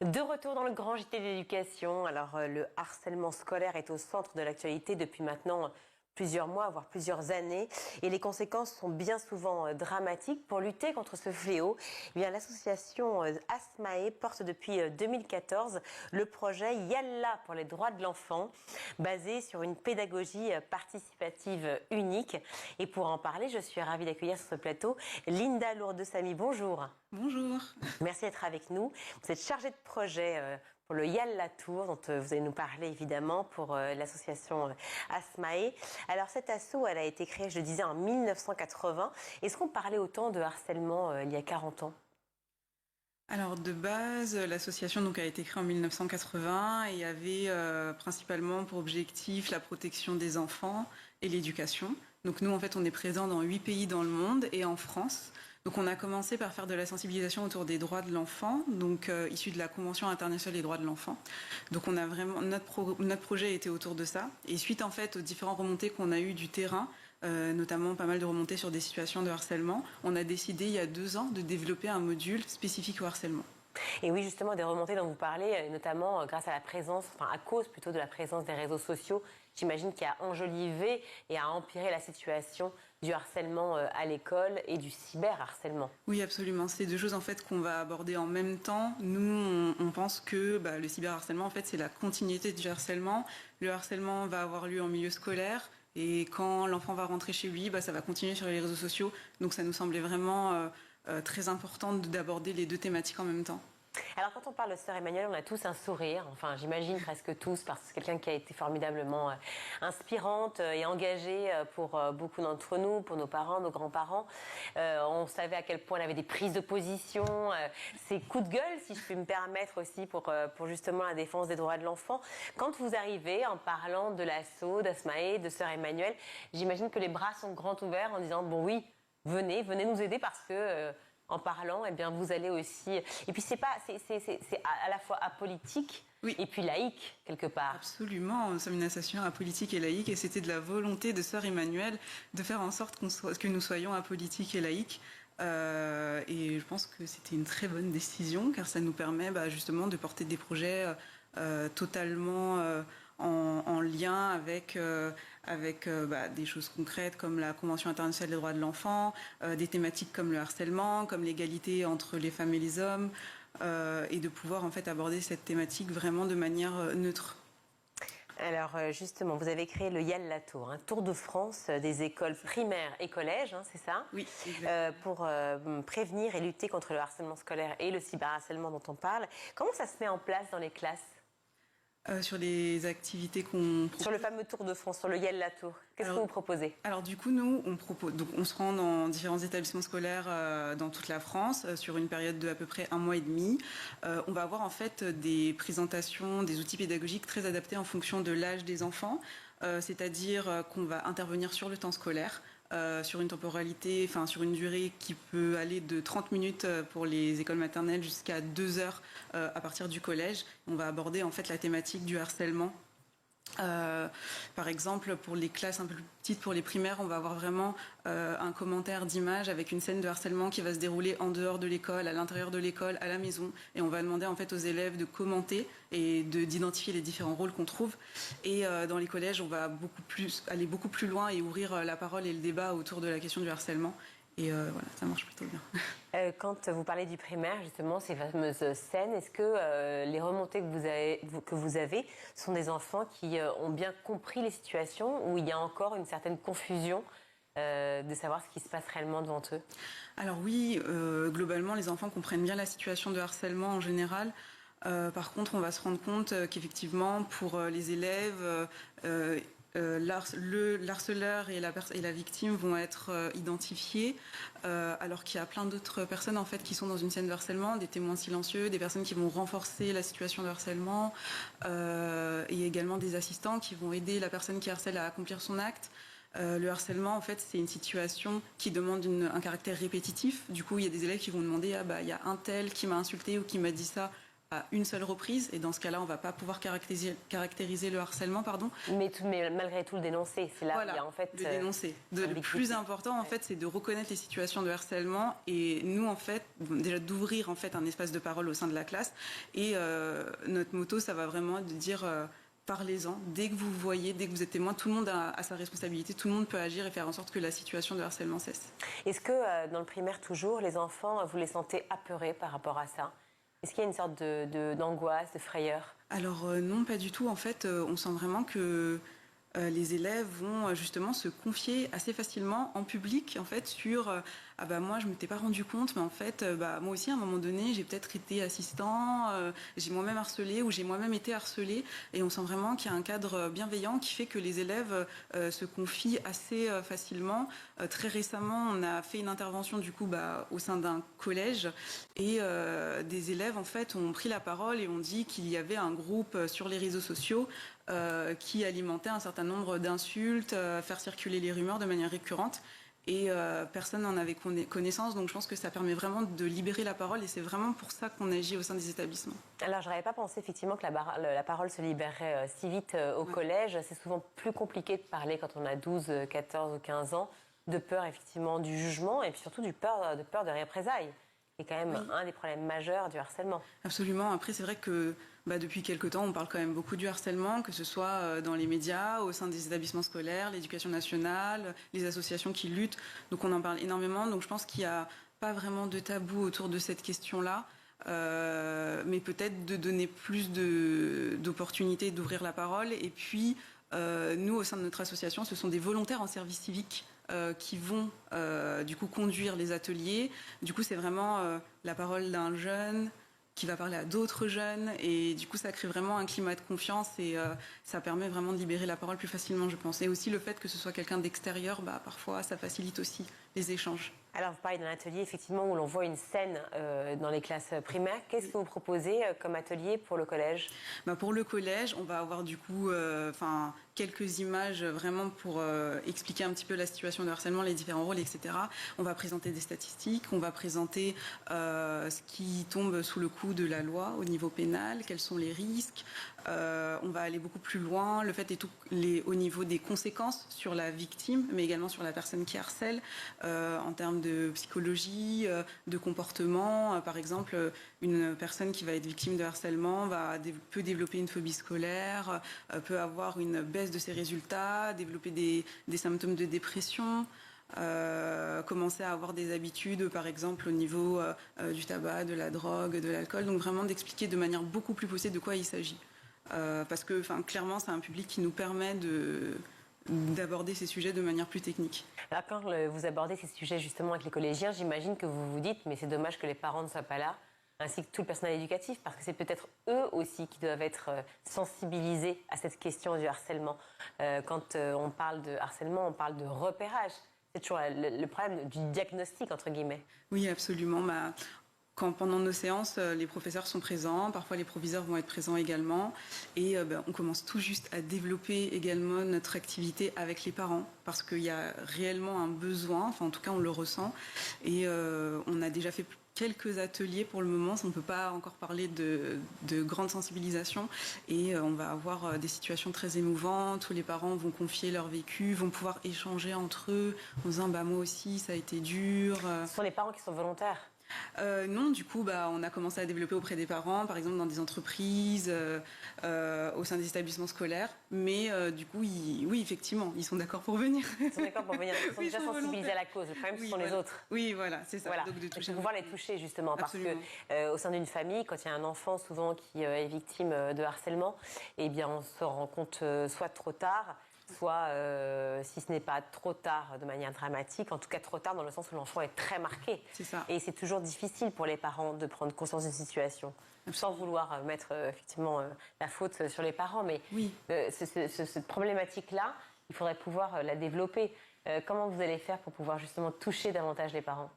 De retour dans le grand JT de l'éducation. Alors, le harcèlement scolaire est au centre de l'actualité depuis maintenant plusieurs mois, voire plusieurs années. Et les conséquences sont bien souvent dramatiques. Pour lutter contre ce fléau, eh bien, l'association Asmae porte depuis 2014 le projet Yalla pour les droits de l'enfant, basé sur une pédagogie participative unique. Et pour en parler, je suis ravie d'accueillir sur ce plateau Linda Lourdes-Samy. Bonjour. Bonjour. Merci d'être avec nous. Vous êtes chargée de projet pour le Yalla Tour, dont vous allez nous parler évidemment pour l'association Asmae. Alors cette asso, elle a été créée, je le disais, en 1980. Est-ce qu'on parlait autant de harcèlement il y a 40 ans ? Alors de base, l'association a été créée en 1980 et avait principalement pour objectif la protection des enfants et l'éducation. Donc nous, en fait, on est présent dans 8 pays dans le monde et en France. Donc on a commencé par faire de la sensibilisation autour des droits de l'enfant, donc issu de la Convention internationale des droits de l'enfant. Donc on a vraiment notre projet était autour de ça. Et suite en fait aux différentes remontées qu'on a eues du terrain, notamment pas mal de remontées sur des situations de harcèlement, on a décidé il y a 2 ans de développer un module spécifique au harcèlement. Et oui, justement, des remontées dont vous parlez, notamment grâce à la présence, enfin à cause plutôt de la présence des réseaux sociaux, j'imagine qu'il a enjolivé et a empiré la situation du harcèlement à l'école et du cyberharcèlement. Oui, absolument. C'est 2 choses en fait qu'on va aborder en même temps. Nous, on pense que le cyberharcèlement, en fait, c'est la continuité du harcèlement. Le harcèlement va avoir lieu en milieu scolaire. Et quand l'enfant va rentrer chez lui, ça va continuer sur les réseaux sociaux. Donc ça nous semblait vraiment très important d'aborder les 2 thématiques en même temps. Alors quand on parle de Sœur Emmanuelle, on a tous un sourire, enfin j'imagine presque tous, parce que c'est quelqu'un qui a été formidablement inspirante et engagée pour beaucoup d'entre nous, pour nos parents, nos grands-parents. On savait à quel point elle avait des prises de position, ses coups de gueule, si je puis me permettre aussi, pour justement la défense des droits de l'enfant. Quand vous arrivez en parlant de l'assaut, d'Asmae, de Sœur Emmanuelle, j'imagine que les bras sont grands ouverts en disant « bon oui, venez nous aider parce que… En parlant, eh bien, vous allez aussi. Et puis c'est à la fois apolitique, oui, et puis laïque quelque part. Absolument, nous sommes une association apolitique et laïque, et c'était de la volonté de Sœur Emmanuelle de faire en sorte que nous soyons apolitiques et laïques. Et je pense que c'était une très bonne décision, car ça nous permet justement de porter des projets totalement en lien avec des choses concrètes comme la Convention internationale des droits de l'enfant, des thématiques comme le harcèlement, comme l'égalité entre les femmes et les hommes, et de pouvoir en fait aborder cette thématique vraiment de manière neutre. Alors justement, vous avez créé le Yalla Tour, un tour de France des écoles primaires et collèges, c'est ça ? Oui, pour prévenir et lutter contre le harcèlement scolaire et le cyberharcèlement dont on parle. Comment ça se met en place dans les classes ? Sur les activités qu'on propose. Sur le fameux Tour de France, sur le Yalla Tour, qu'est-ce que vous proposez ? Alors du coup, nous, on se rend dans différents établissements scolaires dans toute la France sur une période de à peu près 1 mois et demi. On va avoir en fait des présentations, des outils pédagogiques très adaptés en fonction de l'âge des enfants, c'est-à-dire qu'on va intervenir sur le temps scolaire, sur une temporalité, sur une durée qui peut aller de 30 minutes pour les écoles maternelles jusqu'à 2 heures à partir du collège. On va aborder en fait la thématique du harcèlement. Par exemple, pour les classes un peu plus petites, pour les primaires, on va avoir vraiment un commentaire d'image avec une scène de harcèlement qui va se dérouler en dehors de l'école, à l'intérieur de l'école, à la maison, et on va demander en fait aux élèves de commenter et d'identifier les différents rôles qu'on trouve. Et dans les collèges, on va aller beaucoup plus loin et ouvrir la parole et le débat autour de la question du harcèlement. Et voilà, ça marche plutôt bien. Quand vous parlez du primaire, justement, ces fameuses scènes, est-ce que les remontées que vous avez sont des enfants qui ont bien compris les situations ou il y a encore une certaine confusion de savoir ce qui se passe réellement devant eux ? Alors oui, globalement, les enfants comprennent bien la situation de harcèlement en général. Par contre, on va se rendre compte qu'effectivement, pour les élèves, le harceleur et la victime vont être identifiés, alors qu'il y a plein d'autres personnes en fait qui sont dans une scène de harcèlement, des témoins silencieux, des personnes qui vont renforcer la situation de harcèlement, et également des assistants qui vont aider la personne qui harcèle à accomplir son acte. Le harcèlement, en fait, c'est une situation qui demande un caractère répétitif. Du coup, il y a des élèves qui vont demander il y a un tel qui m'a insulté ou qui m'a dit ça à une seule reprise, et dans ce cas-là, on ne va pas pouvoir caractériser le harcèlement, pardon. Mais malgré tout le dénoncer, c'est là où il y a en fait... le dénoncer. Le plus important, en fait, c'est de reconnaître les situations de harcèlement, et nous, en fait, déjà d'ouvrir en fait un espace de parole au sein de la classe, et notre motto, ça va vraiment être de dire... parlez-en. Dès que vous voyez, dès que vous êtes témoin, tout le monde a sa responsabilité, tout le monde peut agir et faire en sorte que la situation de harcèlement cesse. Est-ce que dans le primaire, toujours, les enfants, vous les sentez apeurés par rapport à ça? Est-ce qu'il y a une sorte d'angoisse, de frayeur? Alors non, pas du tout. En fait, on sent vraiment que les élèves vont justement se confier assez facilement en public, en fait, sur ah bah moi je m'étais pas rendu compte, mais en fait moi aussi à un moment donné j'ai peut-être été assistant, j'ai moi-même harcelé ou j'ai moi-même été harcelé, et on sent vraiment qu'il y a un cadre bienveillant qui fait que les élèves se confient assez facilement. Très récemment, on a fait une intervention du coup au sein d'un collège, et des élèves en fait ont pris la parole et ont dit qu'il y avait un groupe sur les réseaux sociaux qui alimentait un certain nombre d'insultes, faire circuler les rumeurs de manière récurrente, et personne n'en avait connaissance. Donc je pense que ça permet vraiment de libérer la parole, et c'est vraiment pour ça qu'on agit au sein des établissements. Alors je n'avais pas pensé effectivement que la parole se libérerait si vite au collège. C'est souvent plus compliqué de parler quand on a 12, 14 ou 15 ans, de peur effectivement du jugement, et puis surtout de peur de représailles. C'est quand même un des problèmes majeurs du harcèlement. Absolument. Après, c'est vrai que depuis quelque temps, on parle quand même beaucoup du harcèlement, que ce soit dans les médias, au sein des établissements scolaires, l'éducation nationale, les associations qui luttent. Donc on en parle énormément. Donc je pense qu'il n'y a pas vraiment de tabou autour de cette question-là. Mais peut-être de donner plus d'opportunités, d'ouvrir la parole. Et puis, nous, au sein de notre association, ce sont des volontaires en service civique qui vont du coup conduire les ateliers. Du coup, c'est vraiment la parole d'un jeune qui va parler à d'autres jeunes, et du coup ça crée vraiment un climat de confiance, et ça permet vraiment de libérer la parole plus facilement, je pense. Et aussi le fait que ce soit quelqu'un d'extérieur, parfois ça facilite aussi les échanges. Alors vous parlez d'un atelier effectivement où l'on voit une scène dans les classes primaires. Qu'est-ce que vous proposez comme atelier pour le collège? Pour le collège, on va avoir du coup quelques images vraiment pour expliquer un petit peu la situation de harcèlement, les différents rôles, etc. On va présenter des statistiques, on va présenter ce qui tombe sous le coup de la loi au niveau pénal, quels sont les risques. On va aller beaucoup plus loin, le fait est au niveau des conséquences sur la victime, mais également sur la personne qui harcèle, en termes de psychologie, de comportement. Par exemple, une personne qui va être victime de harcèlement peut développer une phobie scolaire, peut avoir une baisse de ses résultats, développer des symptômes de dépression. Commencer à avoir des habitudes, par exemple au niveau du tabac, de la drogue, de l'alcool. Donc vraiment d'expliquer de manière beaucoup plus poussée de quoi il s'agit. Parce que clairement, c'est un public qui nous permet d'aborder ces sujets de manière plus technique. Alors quand vous abordez ces sujets justement avec les collégiens, j'imagine que vous vous dites mais c'est dommage que les parents ne soient pas là, ainsi que tout le personnel éducatif, parce que c'est peut-être eux aussi qui doivent être sensibilisés à cette question du harcèlement. Quand on parle de harcèlement, on parle de repérage. C'est toujours le problème du diagnostic, entre guillemets. Oui, absolument. Quand pendant nos séances, les professeurs sont présents, parfois les proviseurs vont être présents également, et on commence tout juste à développer également notre activité avec les parents, parce qu'il y a réellement un besoin, enfin en tout cas on le ressent, et on a déjà fait quelques ateliers pour le moment, on ne peut pas encore parler de grande sensibilisation, et on va avoir des situations très émouvantes où les parents vont confier leur vécu, vont pouvoir échanger entre eux en disant moi aussi ça a été dur. Ce sont les parents qui sont volontaires? Non, du coup, on a commencé à développer auprès des parents, par exemple dans des entreprises, au sein des établissements scolaires. Mais du coup, oui, effectivement, ils sont d'accord pour venir. Ils sont d'accord pour venir. Ils sont déjà sensibilisés à la cause. Le problème, ce sont les autres. Oui, voilà, c'est ça. Voilà. Donc, il faut pouvoir les toucher, justement. Absolument. Parce qu'au sein d'une famille, quand il y a un enfant, souvent, qui est victime de harcèlement, eh bien, on se rend compte soit trop tard, soit, si ce n'est pas trop tard de manière dramatique, en tout cas trop tard dans le sens où l'enfant est très marqué. C'est ça. Et c'est toujours difficile pour les parents de prendre conscience d'une situation, sans vouloir mettre effectivement la faute sur les parents. Mais oui. Cette problématique-là, il faudrait pouvoir la développer. Comment vous allez faire pour pouvoir justement toucher davantage les parents ?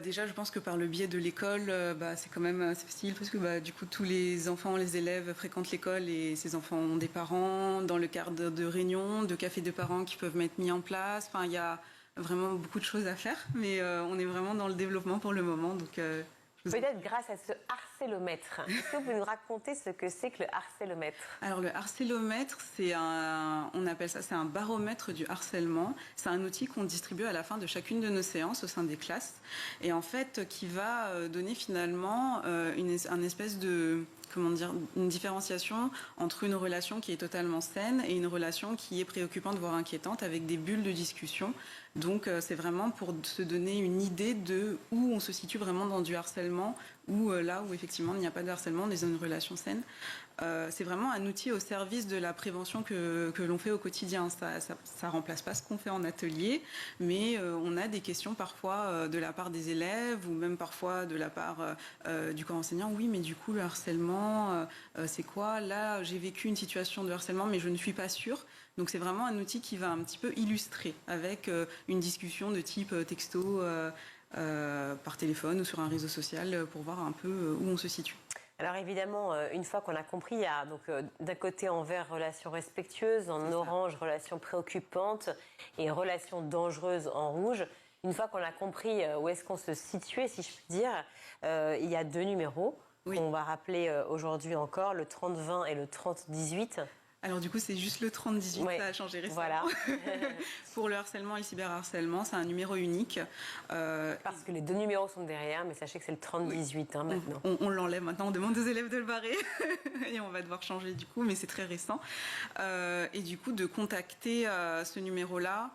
Déjà, je pense que par le biais de l'école, c'est quand même assez facile parce que du coup, tous les enfants, les élèves fréquentent l'école et ces enfants ont des parents. Dans le cadre de réunions, de cafés de parents qui peuvent être mis en place. Il y a vraiment beaucoup de choses à faire, mais on est vraiment dans le développement pour le moment. Donc, je Peut-être grâce à ce harcélomètre. Est-ce que vous pouvez nous raconter ce que c'est que le harcélomètre? Alors le harcélomètre, on appelle ça, c'est un baromètre du harcèlement. C'est un outil qu'on distribue à la fin de chacune de nos séances au sein des classes, et en fait qui va donner finalement un espèce de, comment dire, une différenciation entre une relation qui est totalement saine et une relation qui est préoccupante, voire inquiétante, avec des bulles de discussion. Donc c'est vraiment pour se donner une idée de où on se situe vraiment dans du harcèlement, ou là où effectivement il n'y a pas de harcèlement, on est dans une relation saine. C'est vraiment un outil au service de la prévention que l'on fait au quotidien. Ça remplace pas ce qu'on fait en atelier, mais on a des questions parfois de la part des élèves, ou même parfois de la part du corps enseignant. Oui, mais du coup le harcèlement, c'est quoi? Là, j'ai vécu une situation de harcèlement, mais je ne suis pas sûre. Donc c'est vraiment un outil qui va un petit peu illustrer avec une discussion de type texto par téléphone ou sur un réseau social pour voir un peu où on se situe. Alors évidemment, une fois qu'on a compris, il y a donc d'un côté en vert relation respectueuse, en orange relation préoccupante et relation dangereuse en rouge. Une fois qu'on a compris où est-ce qu'on se situait, si je puis dire, il y a 2 numéros qu'on va rappeler aujourd'hui encore, le 30-20 et le 30-18. Alors du coup, c'est juste le 30-18, ça a changé récemment. Voilà. Pour le harcèlement et le cyberharcèlement, c'est un numéro unique. Parce que les 2 numéros sont derrière, mais sachez que c'est le 30-18 maintenant. On l'enlève maintenant, on demande aux élèves de le barrer et on va devoir changer du coup, mais c'est très récent. Et du coup, de contacter ce numéro-là,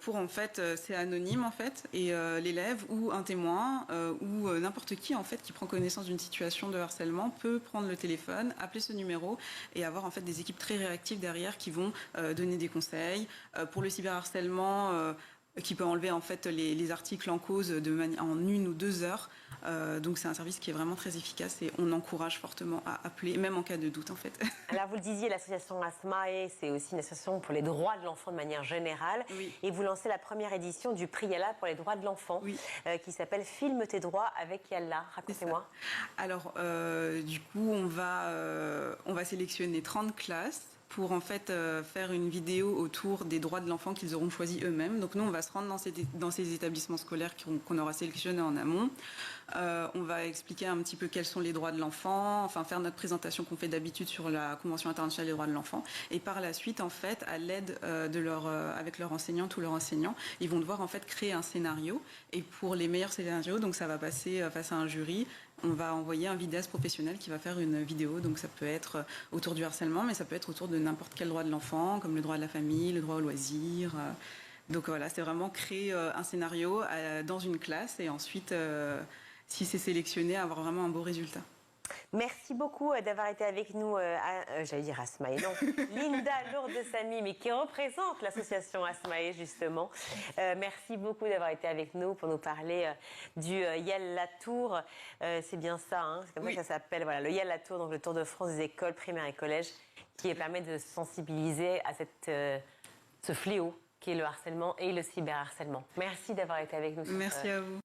pour en fait, c'est anonyme en fait, et l'élève ou un témoin ou n'importe qui en fait qui prend connaissance d'une situation de harcèlement peut prendre le téléphone, appeler ce numéro et avoir en fait des équipes très réactives derrière qui vont donner des conseils. Pour le cyberharcèlement, qui peut enlever en fait les articles en cause en 1 ou 2 heures. Donc c'est un service qui est vraiment très efficace et on encourage fortement à appeler, même en cas de doute en fait. Alors vous le disiez, l'association ASMAE, c'est aussi une association pour les droits de l'enfant de manière générale. Oui. Et vous lancez la première édition du prix Yalla pour les droits de l'enfant, qui s'appelle Filme tes droits avec Yalla. Racontez-moi. Alors du coup, on va sélectionner 30 classes pour en fait faire une vidéo autour des droits de l'enfant qu'ils auront choisis eux-mêmes. Donc nous, on va se rendre dans ces établissements scolaires qu'on aura sélectionnés en amont. On va expliquer un petit peu quels sont les droits de l'enfant, enfin faire notre présentation qu'on fait d'habitude sur la Convention internationale des droits de l'enfant. Et par la suite, en fait, à l'aide avec leur enseignante ou leur enseignant, ils vont devoir en fait créer un scénario. Et pour les meilleurs scénarios, donc ça va passer face à un jury. On va envoyer un vidéaste professionnel qui va faire une vidéo. Donc ça peut être autour du harcèlement, mais ça peut être autour de n'importe quel droit de l'enfant, comme le droit de la famille, le droit au loisir. Donc voilà, c'est vraiment créer un scénario dans une classe et ensuite, si c'est sélectionné, avoir vraiment un beau résultat. Merci beaucoup d'avoir été avec nous, j'allais dire Asmae, non, Linda Lourdes-Samy, mais qui représente l'association Asmae justement. Merci beaucoup d'avoir été avec nous pour nous parler du Yalla Tour. C'est bien ça, hein, c'est comme ça que ça s'appelle, voilà, le Yalla Tour, donc le Tour de France des écoles primaires et collèges, qui permet de sensibiliser à ce fléau qui est le harcèlement et le cyberharcèlement. Merci d'avoir été avec nous. Merci à vous.